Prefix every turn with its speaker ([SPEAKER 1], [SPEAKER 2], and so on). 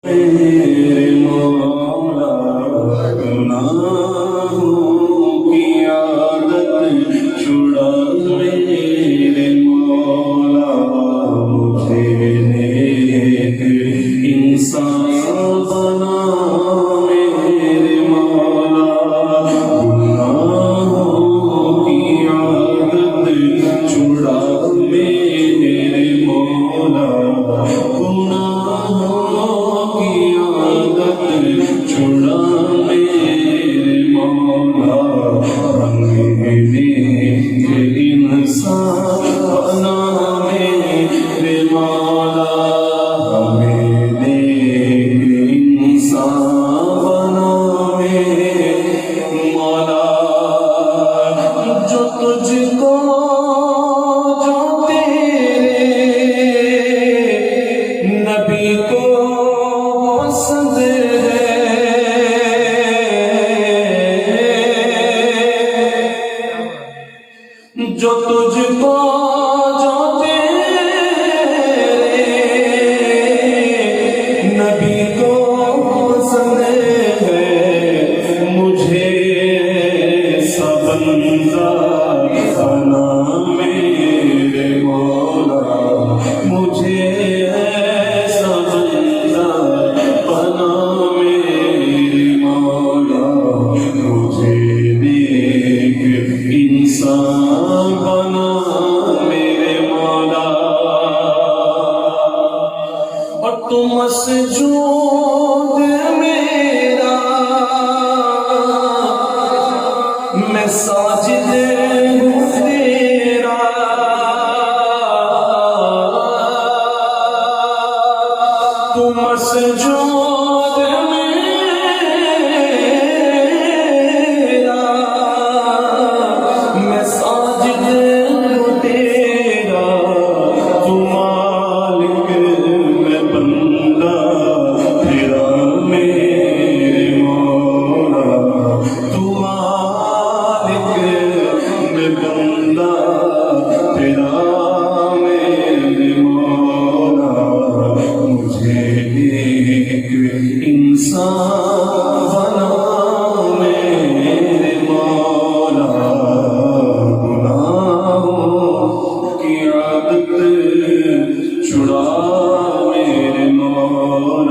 [SPEAKER 1] میرے مولا گناہوں کی عادت چھڑا میرے مولا مجھے نیک انسان بنا میرے مولا گناہوں کی عادت چھڑا میرے مولا چھڑا میرے مولا انسان بنا میرے مولا انسان بنا میرے مولا جو تجھ کو جو تیرے نبی کو پسند جو تجھ کو جو تیرے نبی کو پسند ہے مجھے سب بندہ بنا میرے مولا مجھے سب بندہ بنا میرے مولا مجھے نیک انسان بنا میرے مولا اور تو مسجود میرا میں ساجد ہوں تیرا تو مسجود میرا میں ساجد ہوں تیرا تو مالک میں بندہ تیرا میرے مولا تو مالک میں بندہ تیرا میرے مولا مجھے ایک انسان بنا میرے مولا گناہوں کی عادت چھڑا میرے مولا